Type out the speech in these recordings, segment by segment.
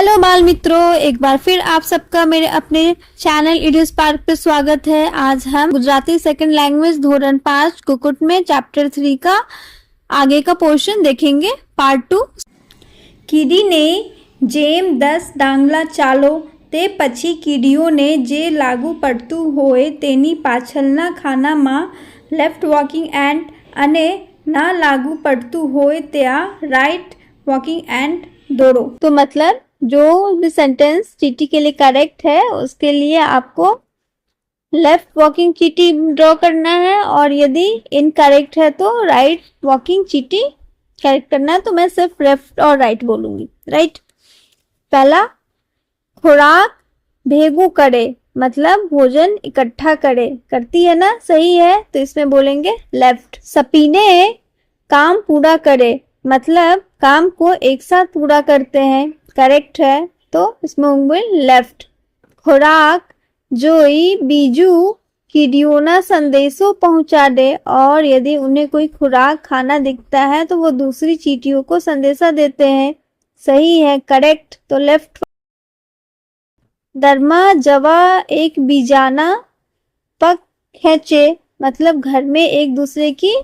Hello बाल मित्रों, एक बार फिर आप सबका मेरे अपने चैनल इडियो स्पार्क पे स्वागत है। आज हम गुजराती सेकंड लैंग्वेज धोरण 5 कुकुट में चैप्टर 3 का आगे का पोर्शन देखेंगे, पार्ट 2। કીડીને જેમ 10 ડાંગલા ચાલો તે પછી કીડીઓને જે લાગુ પડતું હોય તેની પાછળના ખાનામાં લેફ્ટ વોકિંગ એન્ડ અને ના લાગુ પડતું હોય ત્યાં રાइट वॉकिंग एंड दौड़ो। तो मतलब जो भी सेंटेंस चीटी के लिए करेक्ट है उसके लिए आपको लेफ्ट वॉकिंग चीटी ड्रॉ करना है, और यदि इनकरेक्ट है तो राइट वॉकिंग चीटी करेक्ट करना है। तो मैं सिर्फ लेफ्ट और राइट बोलूंगी। राइट, पहला खुराक भेगू करे, मतलब भोजन इकट्ठा करे, करती है ना, सही है, तो इसमें बोलेंगे लेफ्ट। सपीने काम पूरा करे, मतलब काम को एक साथ पूरा करते हैं, करेक्ट है, तो इसमें होंगे लेफ्ट। खुराक जोई बीजू कीड़ियोना संदेशों पहुंचा दे, और यदि उन्हें कोई खुराक खाना दिखता है तो वो दूसरी चींटियों को संदेशा देते हैं, सही है, करेक्ट, तो लेफ्ट। दरमा जवा एक बीजाना पग खेचे, मतलब घर में एक दूसरे की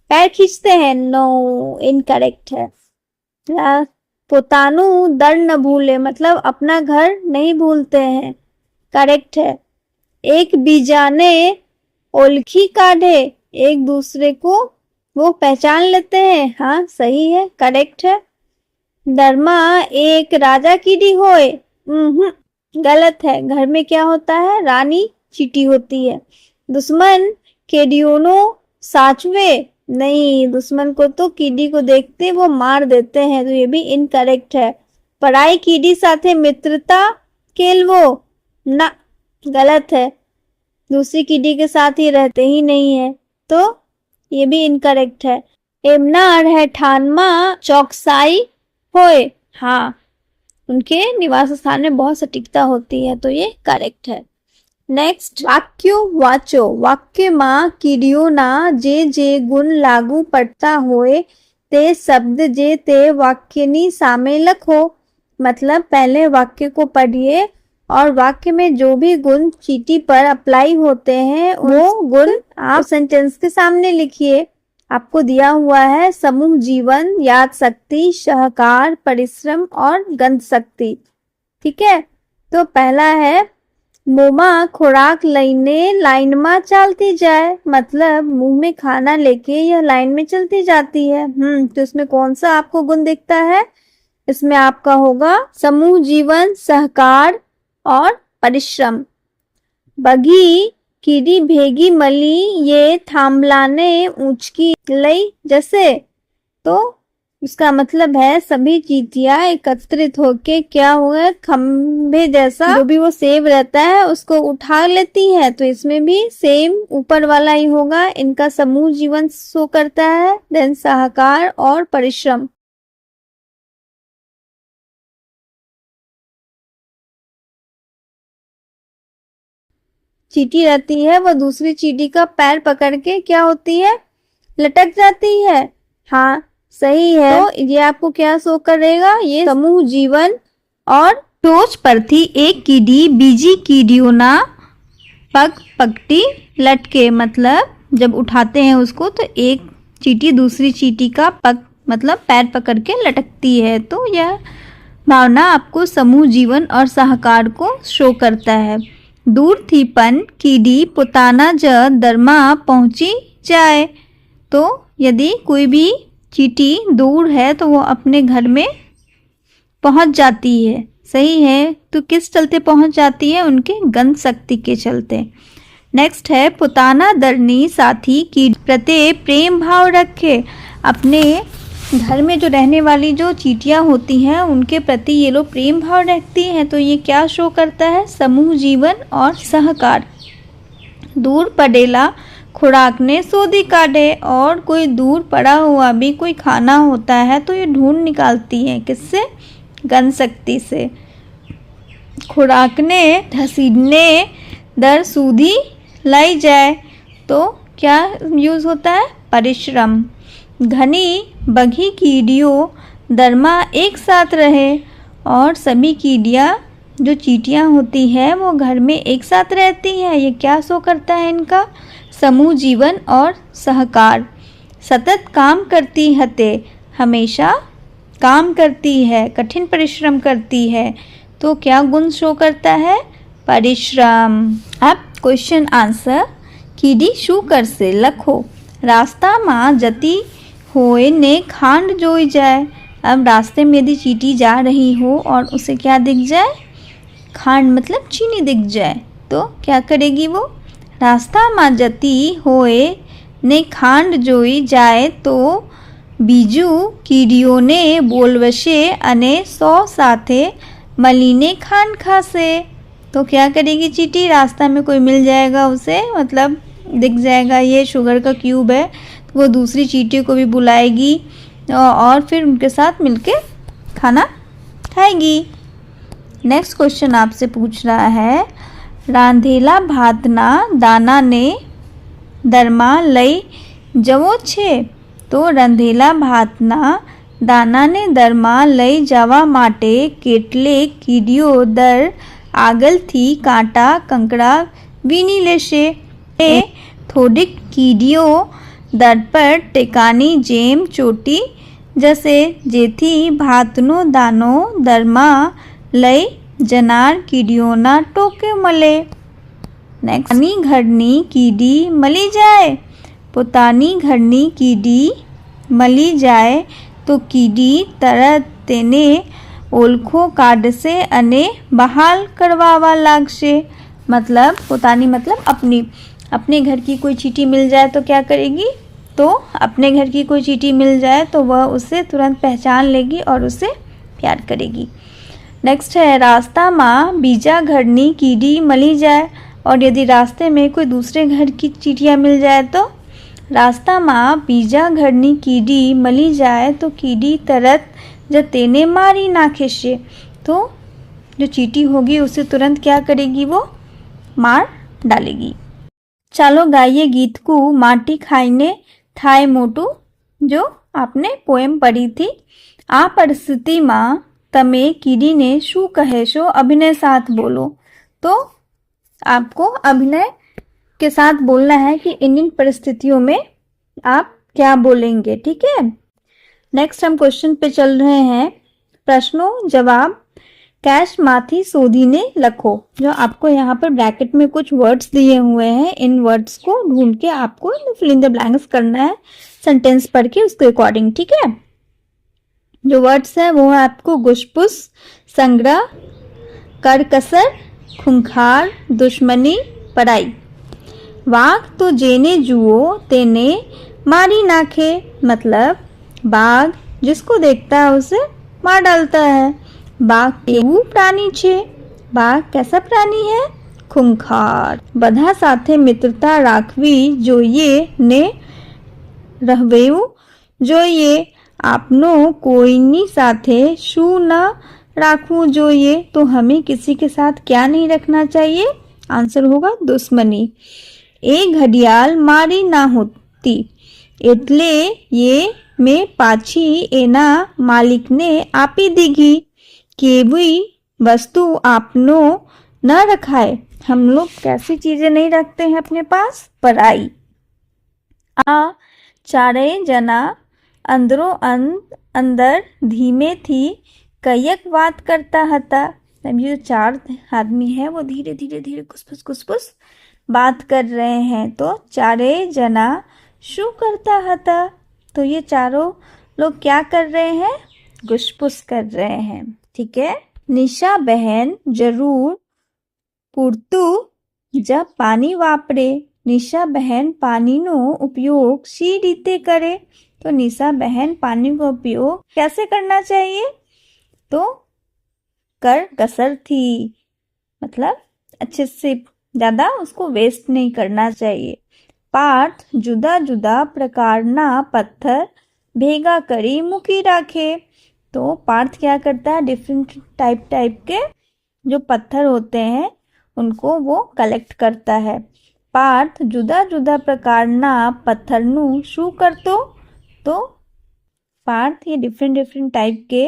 पैर खींचते हैं, नो, इनकरेक्ट है। पोतानु दर न भूले, मतलब अपना घर नहीं भूलते हैं, करेक्ट है। एक बीजाने ओलखी काढ़े, एक दूसरे को वो पहचान लेते हैं, हाँ सही है, करेक्ट है। दरमा एक राजा कीड़ी होए, गलत है, घर में क्या होता है, रानी चींटी होती है। दुश्मन केडियोनो साचवे, नहीं, दुश्मन को तो कीड़ी को देखते वो मार देते हैं, तो ये भी इनकरेक्ट है। पराई कीड़ी साथे मित्रता केलवो, ना, गलत है, दूसरी कीड़ी के साथ ही रहते ही नहीं है, तो ये भी इनकरेक्ट है। एमना रहठान में चौकसाई होए, हाँ, उनके निवास स्थान में बहुत सटीकता होती है, तो ये करेक्ट है। नेक्स्ट, वाक्यो वाचो, वाक्य में कीड़ियोना जे गुण लागू पड़ता होए ते शब्द जे ते वाक्यनी सामे लखो, मतलब पहले वाक्य को पढ़िए और वाक्य में जो भी गुण चींटी पर अप्लाई होते हैं वो गुण आप सेंटेंस के सामने लिखिए। आपको दिया हुआ है समूह जीवन, याद शक्ति, सहकार, परिश्रम और गंध शक्ति, ठीक है। तो पहला है मोमा खुराक लईने लाइन में चलती जाए, मतलब मुंह में खाना लेके यह लाइन में चलती जाती है। तो इसमें कौन सा आपको गुण दिखता है, इसमें आपका होगा समूह जीवन, सहकार और परिश्रम। बगी कीड़ी भेगी मली ये थांबलाने ऊंचकी लई जैसे, तो इसका मतलब है सभी चींटियां एकत्रित होके क्या हुआ, खंभे जैसा जो भी वो सेब रहता है उसको उठा लेती है, तो इसमें भी सेम ऊपर वाला ही होगा। इनका समूह जीवन शो करता है, देन सहकार और परिश्रम। चींटी रहती है वो दूसरी चींटी का पैर पकड़ के क्या होती है, लटक जाती है, हाँ सही है। तो ये आपको क्या शो करेगा, ये समूह जीवन। और टोच पर थी एक कीड़ी बीजी कीड़ियोना पग पकटी लटके, मतलब जब उठाते हैं उसको तो एक चींटी दूसरी चींटी का पग मतलब पैर पकड़ के लटकती है, तो यह भावना आपको समूह जीवन और सहकार को शो करता है। दूर थी पन कीड़ी पोताना ज दरमा पहुंची जाए, तो यदि कोई भी चींटी दूर है तो वो अपने घर में पहुंच जाती है, सही है, तो किस चलते पहुंच जाती है, उनके गंध शक्ति के चलते। नेक्स्ट है पुताना दरनी साथी की प्रति प्रेम भाव रखे, अपने घर में जो रहने वाली जो चींटियां होती हैं उनके प्रति ये लोग प्रेम भाव रखती हैं, तो ये क्या शो करता है, समूह जीवन और सहकार। दूर पड़ेला खुराक ने सोदी काढ़े, और कोई दूर पड़ा हुआ भी कोई खाना होता है तो ये ढूंढ निकालती है, किससे, गंध शक्ति से। खुराक ने ढसीडने दर सूदी लाई जाए, तो क्या यूज होता है, परिश्रम। घनी बघी कीड़ियों दरमा एक साथ रहे, और सभी कीड़ियाँ जो चींटियाँ होती हैं वो घर में एक साथ रहती हैं। ये क्या शो करता है इनका? समूह जीवन और सहकार। सतत काम करती हते, हमेशा काम करती है, कठिन परिश्रम करती है, तो क्या गुण शो करता है? परिश्रम। अब क्वेश्चन आंसर कीडी शू करसे लखो। रास्ता में जती होए ने खांड जोई जाए। अब रास्ते में यदि चींटी जा रही हो और उसे क्या दिख जाए? खांड मतलब चीनी दिख जाए, तो क्या करेगी वो? रास्ता में जती होए ने खांड जोई जाए तो बीजू कीड़ियोने बोलवशे अने सौ साथे मलीने खांड खासे। तो क्या करेगी चींटी? रास्ता में कोई मिल जाएगा उसे, मतलब दिख जाएगा ये शुगर का क्यूब है, तो वो दूसरी चींटियों को भी बुलाएगी और फिर उनके साथ मिलके खाना खाएगी। नेक्स्ट क्वेश्चन आपसे पूछ रहा है, रांधेला भातना दाना ने दरमा लई जवो छे। तो रंधेला भातना दानाने दरमा लई जवा माटे કેટલેક કીડીઓ દર આગળથી કાંટા કંકડા વીણી લેશે। એ થોડીક કીડીઓ દર પર ટેકાની જેમ ચોટી જશે, જેથી ભાતનો દાનો દરમાં લઈ જનાર કીડીઓના ટોકે મળે। નેક્સ્ટ, ઘરની કીડી મળી જાય। પોતાની ઘરની કીડી મળી જાય તો કીડી તરત તેને ઓળખો કાઢશે અને બહાર કરવાવા लागशे। मतलब पोतानी मतलब अपने घर की कोई चींटी मिल जाए तो क्या करेगी? तो अपने घर की कोई चींटी मिल जाए तो वह उसे तुरंत पहचान लेगी और उसे प्यार करेगी। नेक्स्ट है, रास्ता में बीजा घरनी कीड़ी मली जाए। और यदि रास्ते में कोई दूसरे घर की चींटियाँ मिल जाए तो रास्ता में बीजा घरनी कीड़ी मली जाए तो कीड़ी तरत जब तेने मारी नाखेशे। तो जो चींटी होगी उसे तुरंत क्या करेगी? वो मार डालेगी। चालो गाइए गीत को माटी खाईने थाय मोटू, जो आपने पोएम पढ़ी थी। आ परिस्थिति में तमे कीड़ी ने शू कहेशो? अभिनय साथ बोलो। तो आपको अभिनय के साथ बोलना है कि इन परिस्थितियों में आप क्या बोलेंगे, ठीक है। नेक्स्ट हम क्वेश्चन पे चल रहे हैं। प्रश्नों जवाब कैश माथी सोधी ने लखो। जो आपको यहाँ पर ब्रैकेट में कुछ वर्ड्स दिए हुए हैं, इन वर्ड्स को ढूंढ के आपको फिल इन द ब्लैंक्स करना है सेंटेंस पढ़ के उसके अकॉर्डिंग, ठीक है। जो वर्ड्स है वो है आपको गुशपुस, संग्रह, करकसर, खुंखार, दुश्मनी, पराई। वाघ तो जेने जुओ तेने मारी नाखे। मतलब बाघ जिसको देखता है उसे मार डालता है। बाघ केवू प्राणी छे। बाघ कैसा प्राणी है? खुंखार। બધા સાથે મિત્રતા રાખવી જોઈએ ને રહેવું જોઈએ। આપનો કોઈની સાથે શું ન રાખવું જોઈએ। तो हमें किसी के साथ क्या नहीं रखना चाहिए? आंसर होगा दुश्मनी। एक घड़ियाल मारी ना होती એટલે ये मैं पाछी एना मालिक ने आपी दीगी। केवी वस्तु आपनो न रखाए। हम लोग कैसी चीजें नहीं रखते हैं अपने पास? पराई। आ चारे जना अंदरो अंदर धीमे थी कयक बात करता हता। अब ये जो चार आदमी है वो धीरे धीरे धीरे कुसपुस बात कर रहे हैं। तो चारे जना शू करता हता। तो ये चारों लोग क्या कर रहे हैं? गुसपुस कर रहे हैं, ठीक है। निशा बहन जरूर पूरतू जब पानी वापरे। निशा बहन पानी नो उपयोग सी रीते करे। तो निशा बहन पानी का उपयोग कैसे करना चाहिए? तो कर कसर थी, मतलब अच्छे से, ज़्यादा उसको वेस्ट नहीं करना चाहिए। पार्थ जुदा जुदा प्रकारना पत्थर भेगा करी मुकी राखे। तो पार्थ क्या करता है? डिफरेंट टाइप के जो पत्थर होते हैं उनको वो कलेक्ट करता है। पार्थ जुदा जुदा प्रकारना पत्थरनु शू करतो। तो पार्थ ये डिफरेंट टाइप के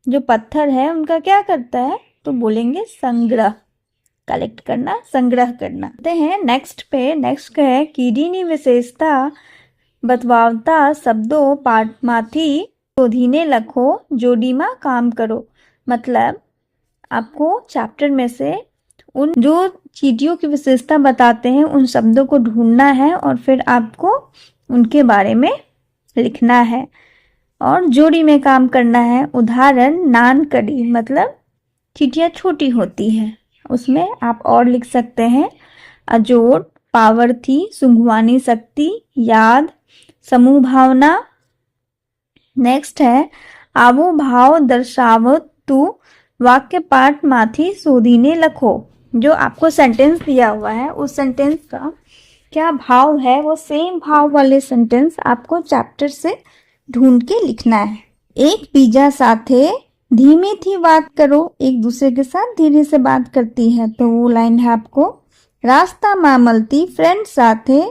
जो पत्थर है उनका क्या करता है, तो बोलेंगे संग्रह, कलेक्ट करना, संग्रह करना। आते हैं नेक्स्ट पे। नेक्स्ट है કીડીની વિશેષતા બતવાવતા શબ્દો પાઠમાંથી શોધીને લખો, જોડીમાં કામ करो। मतलब आपको चैप्टर में से उन जो चींटियों की विशेषता बताते हैं उन शब्दों को ढूंढना है और फिर आपको उनके बारे में लिखना है और जोड़ी में काम करना है। उदाहरण नानकड़ी, मतलब चींटियाँ छोटी होती हैं, उसमें आप और लिख सकते हैं अजोड़, पावरथी, सूंघवानी शक्ति, याद, समूह भावना। नेक्स्ट है आवो भाव दर्शावतु वाक्य पाठ माथी शोधीने लखो। जो आपको सेंटेंस दिया हुआ है उस सेंटेंस का क्या भाव है, वो सेम भाव वाले सेंटेंस आपको चैप्टर से ढूंढ के लिखना है। एक बीजा साथे धीमे थी बात करो, एक दूसरे के साथ धीरे से बात करती है, तो वो लाइन है आपको रास्ता में मलती फ्रेंड साथे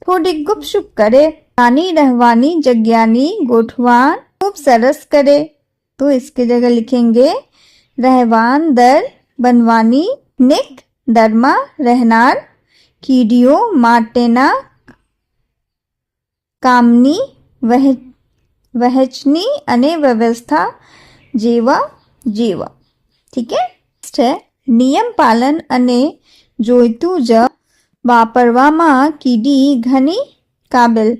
थोड़ी गुपशुप करे, रानी रहवानी जग्यानी गोठवान खूब सरस करे। तो इसके जगह लिखेंगे रहवान दर बनवानी निक दरमा रहनार, કીડીઓ માટેના કામની વહેંચણી અને વ્યવસ્થા જેવા જેવા। ठीक है। नेक्स्ट है नियम पालन અને જોઈતું જ વાપરવામાં કીડી ઘણી કાબિલ,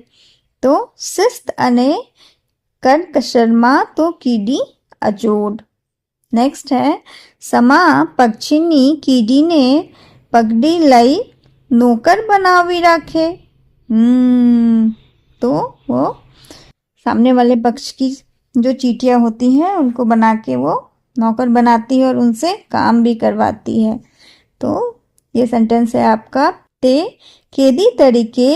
તો શિસ્ત અને કરકસરમાં તો કીડી અજોડ। नेक्स्ट है સમા પક્ષીની કીડીને પકડી લઈ नौकर बनावी रखे। तो वो सामने वाले पक्ष की जो चींटियाँ होती हैं उनको बना के वो नौकर बनाती है और उनसे काम भी करवाती है। तो ये सेंटेंस है आपका ते केदी तरीके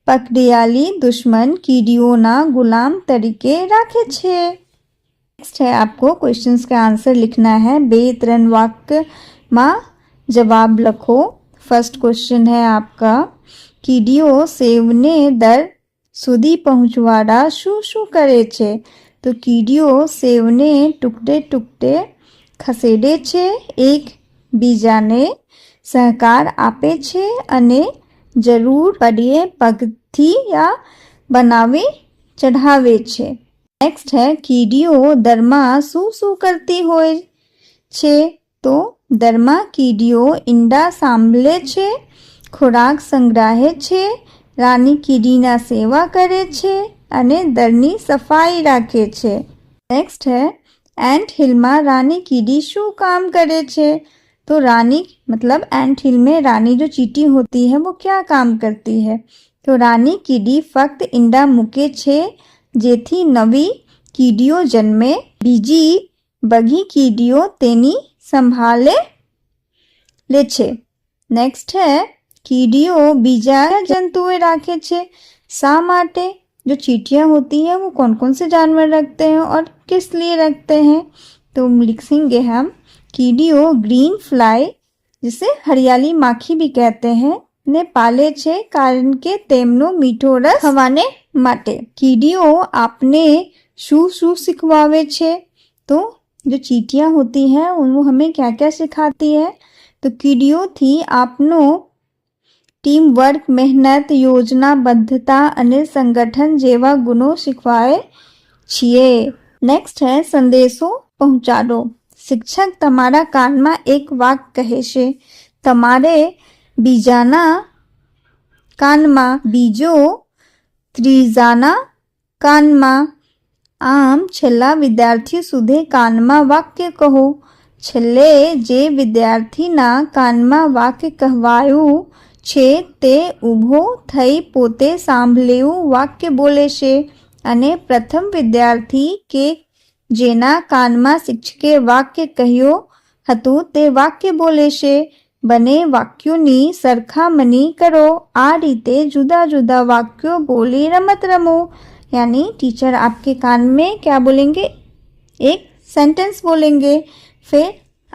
पकड़ियाली दुश्मन कीड़ियोना गुलाम तरीके राखे छे। नेक्स्ट है आपको क्वेश्चंस का आंसर लिखना है। 2-3 वाक्य में जवाब लखो। फर्स्ट क्वेश्चन है आपका કીડીઓ સેવને દર સુધી પહોંચવાડા શું શું કરે છે, તો કીડીઓ સેવને ટુકડે ટુકડે ખસેડે છે, એકબીજાને સહકાર આપે છે અને જરૂર પડે પગથી યા બનાવી ચઢાવે છે। નેક્સ્ટ है કીડીઓ દરમાં શું શું કરતી હોય છે, તો દરમાં કીડીઓ ઈંડા સાંભળે છે, ખોરાક સંગ્રહે છે, રાની કીડીના સેવા કરે છે અને દરની સફાઈ રાખે છે। નેક્સ્ટ है एंट हिल में रानी कीड़ी शू काम करे छे, तो रानी मतलब एंट हिल में रानी जो चींटी होती है वो क्या काम करती है, तो रानी कीड़ी फक्त ईंडा मूके छे जेथी नवी कीड़ियों जन्मे, बीजी बगी कीड़ियों तेनी संभाले ले छे। नेक्स्ट है कीड़ियों बीजा जंतुए राखे छे, शा माटे, जो चींटियाँ होती हैं वो कौन कौन से जानवर रखते हैं और किस लिए रखते हैं, तो लिखेंगे हम कीड़ियों ग्रीन फ्लाई जिसे हरियाली माखी भी कहते हैं ने पाले छे कारण के तेमनो मीठो रस खवाने माटे। कीड़ियों आपने शू शू सिखवावे छे, तो जो चींटियाँ होती हैं वो हमें क्या क्या सिखाती है, तो कीड़ियों थी आपनो टीम वर्क, मेहनत, योजनाबद्धता અને સંગઠન જેવા ગુણો શીખવાય છીએ। નેક્સ્ટ है સંદેશો પહોંચાડો। શિક્ષક તમારા કાનમાં એક વાક કહેશે, તમારે બીજાના કાનમાં, બીજો ત્રીજાના કાનમાં, આમ છેલ્લા વિદ્યાર્થી સુધી કાનમાં વાક્ય કહો। છેલ્લે જે વિદ્યાર્થીના કાનમાં વાક્ય કહેવાયું છે તે ઊભો થઈ પોતે સાંભળેલું વાક્ય બોલે છે અને પ્રથમ વિદ્યાર્થી કે જેના કાનમાં શિક્ષકે વાક્ય કહ્યું હતું તે વાક્ય બોલે છે। બંને વાક્યોની સરખામણી કરો। આ રીતે જુદા જુદા વાક્યો બોલી રમત રમો। यानी टीचर आपके कान में क्या बोलेंगे, एक सेंटेंस बोलेंगे, फिर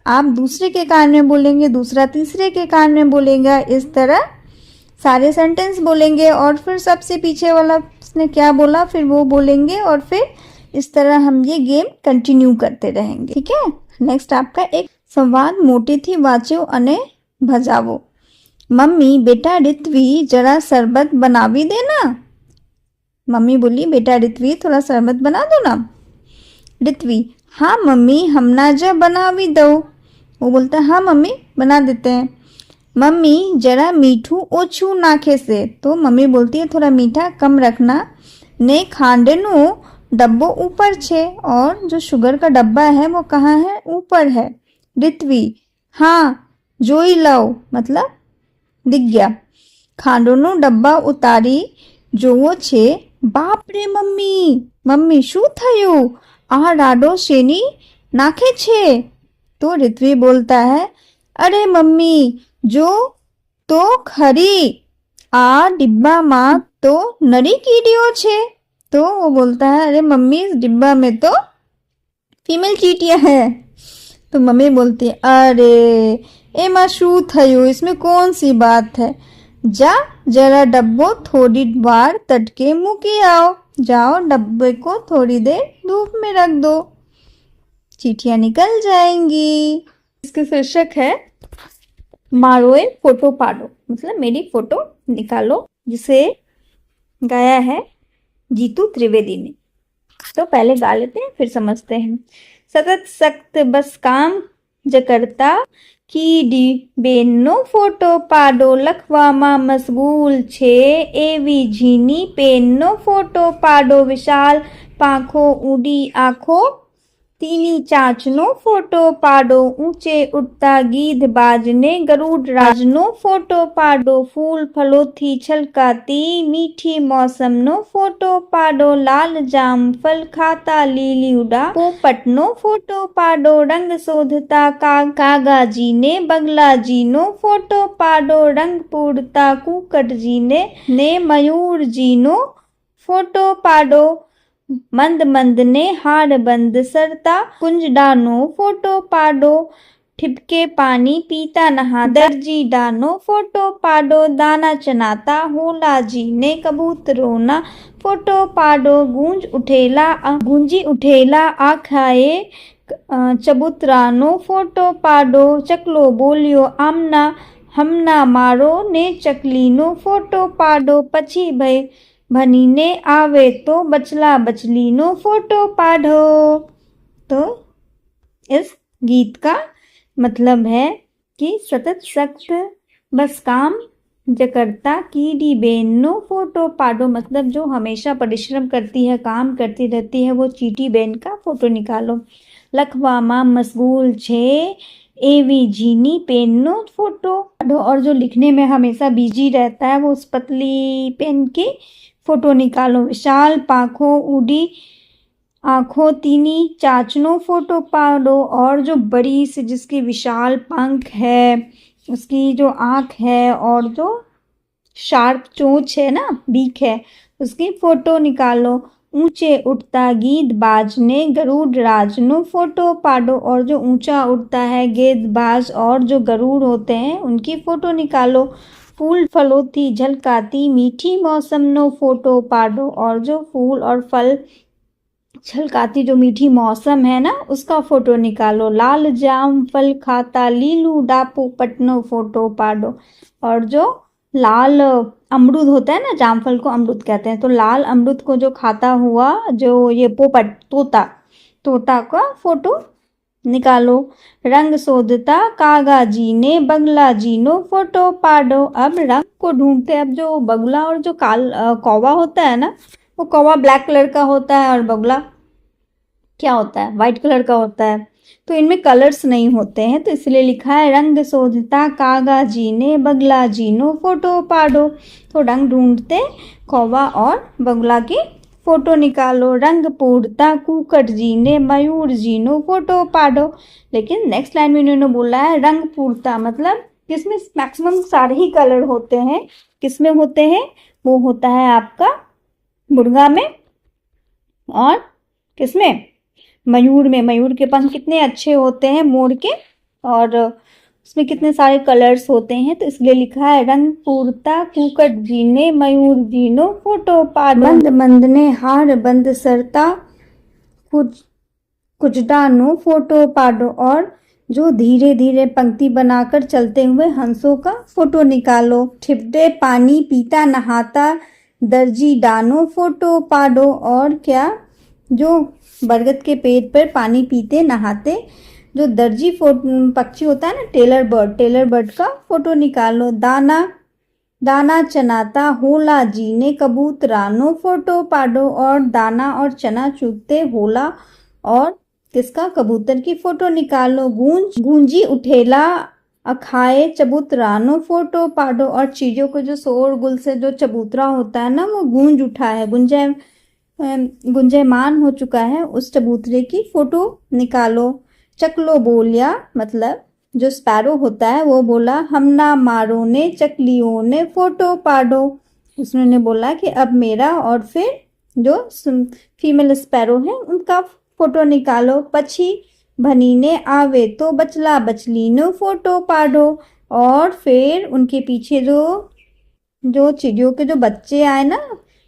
आप दूसरे के कान में बोलेंगे, दूसरा तीसरे के कान में बोलेगा, इस तरह सारे सेंटेंस बोलेंगे और फिर सबसे पीछे वाला उसने क्या बोला फिर वो बोलेंगे और फिर इस तरह हम ये गेम कंटिन्यू करते रहेंगे, ठीक है। नेक्स्ट आपका एक संवाद मोटेથી વાંચો અને ભજાવો। मम्मी बेटा ऋत्वी जरा शरबत बनावी देना। मम्मी बोली बेटा ऋत्वी थोड़ा शरबत बना दो ना। ऋत्वी हाँ मम्मी हमना जा बनावी दो। वो बोलता है हाँ मम्मी बना देते हैं। मम्मी जरा मीठू ओछू नाखे से। तो मम्मी बोलती है थोड़ा मीठा कम रखना। ने खांडनो डब्बो ऊपर छे और जो शुगर का डब्बा है वो कहाँ है, ऊपर है। ऋत्वी हाँ जोई लाओ मतलब दिख गया। खांडोनो डब्बा उतारी जोवो छे। बाप रे मम्मी मम्मी शू थयु आ राडो शेनी नाखे छे। तो ऋत्वी बोलता है अरे मम्मी जो तो खरी आ डिब्बा मां तो नरी कीड़ियों छे। तो वो बोलता है अरे मम्मी इस डिब्बा में तो फीमेल चींटियां है। तो मम्मी बोलती है अरे एमा शू थयु इसमें कौन सी बात है, जा जरा डब्बो थोड़ी बार तटके मूकी आओ। जाओ डब्बे को थोड़ी देर धूप में रख दो, चींटियां निकल जाएंगी। इसका शीर्षक है मारोए फोटो पाडो मतलब मेरी फोटो निकालो, जिसे गाया है जीतू त्रिवेदी ने। तो पहले गा लेते हैं फिर समझते हैं। सतत सख्त बस काम जकरता कीडी बेनो फोटो पाडो लखवामा मशगूल छे। एवी झीनी पेनो फोटो पाडो विशाल पाखो ऊडी आखो। तीनी चाचनो फोटो पाडो ऊंचे उड़ता गीध बाजने गरुड़ राजनो फोटो पाडो। फूल फलोथी छलकाती मीठी मौसम नो फोटो पाडो। लाल जाम फल खाता लीली उड़ा पोपटनो फोटो पाडो। रंग शोधता कागा जी ने बगला जी नो फोटो पाडो। रंग पूरता कुकट जी ने मयूर जी नो फोटो पाडो। मंद मंद ने हाड़ बंद सरता कुंज डानो फोटो पाडो। ठिपके पानी पीता नहा दर्जी डानो फोटो पाडो। दाना चनाता होला जी ने कबूतरों फोटो पाडो। गूंजी उठेला आखाए चबूतरानो फोटो पाडो। चकलो बोलियो आमना हमना मारो ने चकलीनो फोटो पाडो। पछी भई भनीने आवे तो बचला बचलीनो फोटो पाडो। तो इस गीत का मतलब है कि सतत सख्त बस काम जकरता कीड़ी बेनो फोटो पाडो मतलब जो हमेशा परिश्रम करती है काम करती रहती है वो चींटी बेन का फोटो निकालो। लखवामा मशगूल छे एवी झीनी पेनो फोटो पाडो और जो लिखने में हमेशा बिजी रहता है वो उस पतली पेन की फोटो निकालो। विशाल पाखों उड़ी आंखों तीनी चाचनो फोटो पाडो और जो बड़ी सी जिसकी विशाल पंख है उसकी जो आंख है और जो शार्प चोंच है ना बीक है उसकी फोटो निकालो। ऊंचे उठता गीद बाजने गरुड़ राजनो फोटो पाडो और जो ऊंचा उड़ता है गेंद बाज और जो गरुड़ होते हैं उनकी फोटो निकालो। फूल फलोथी झलकाती मीठी मौसम नो फोटो पाडो और जो फूल और फल छलकाती जो मीठी मौसम है ना उसका फोटो निकालो। लाल जाम फल खाता लीलू डापू पटनो फोटो पाडो और जो लाल अमरूद होता है ना जामफल को अमरूद कहते हैं तो लाल अमरूद को जो खाता हुआ जो ये पोपट तोता का फोटो निकालो। रंग शोधता कागा जी ने बगला जी नो फोटो पाडो। अब रंग को ढूंढते अब जो बगुला और जो कौवा होता है ना वो कौवा ब्लैक कलर का होता है और बगुला क्या होता है वाइट कलर का होता है तो इनमें कलर्स नहीं होते हैं तो इसलिए लिखा है रंग शोधता कागा जी ने बगला जी नो फोटो पाडो। तो रंग ढूंढते कौवा और बगुला की फोटो निकालो। रंग पूरता कुकट जी ने मयूर जी नो फोटो पाडो। लेकिन नेक्स्ट लाइन में इन्होंने बोला है रंग पूरता मतलब किसमें मैक्सिमम सारे ही कलर होते हैं, किसमें होते हैं वो होता है आपका मुर्गा में और किसमें मयूर में। मयूर के पंख कितने अच्छे होते हैं मोर के और उसमें कितने सारे कलर्स होते हैं तो इसलिए लिखा है रंग पूरता कुकट जी ने मयूर जी नो फोटो पाडो। मंद मंद ने हार बंद सरता कुछ कुचडानो फोटो पाडो, और जो धीरे धीरे पंक्ति बनाकर चलते हुए हंसों का फोटो निकालो। ठिपडे पानी पीता नहाता दर्जी डानो फोटो पाडो, और क्या, जो बरगद के पेड़ पर पानी पीते नहाते जो दर्जी पक्षी होता है ना, टेलर बर्ड का फोटो निकालो। दाना दाना चनाता होला जीने कबूतरानो फोटो पाडो, और दाना और चना चुगते होला और किसका, कबूतर की फोटो निकालो। गूंजी उठेला अखाए चबूतरानो फोटो पाडो, और चीजों को जो शोर गुल से जो चबूतरा होता है ना, वो गूंज उठा है, गुंजयमान हो चुका है, उस चबूतरे की फोटो निकालो। चकलो बोलिया, मतलब जो स्पैरो होता है वो बोला, हमना मारो ने चकलियों ने फोटो पाडो। उसने बोला कि अब मेरा और फिर जो फीमेल स्पैरो है उनका फोटो निकालो। पछी भनीने आवे तो बचला बचलीनो फोटो पाडो, और फिर उनके पीछे जो चिड़ियों के जो बच्चे आए ना,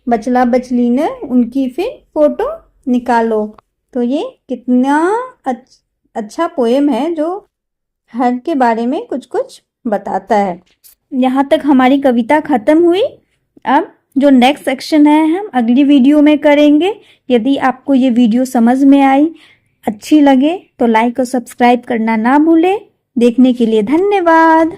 बचला बचलीने, उनकी फिर फोटो निकालो। तो ये कितना अच्छा पोएम है जो हर के बारे में कुछ कुछ बताता है। यहाँ तक हमारी कविता खत्म हुई। अब जो नेक्स्ट सेक्शन है हम अगली वीडियो में करेंगे। यदि आपको ये वीडियो समझ में आई, अच्छी लगे, तो लाइक और सब्सक्राइब करना ना भूलें। देखने के लिए धन्यवाद।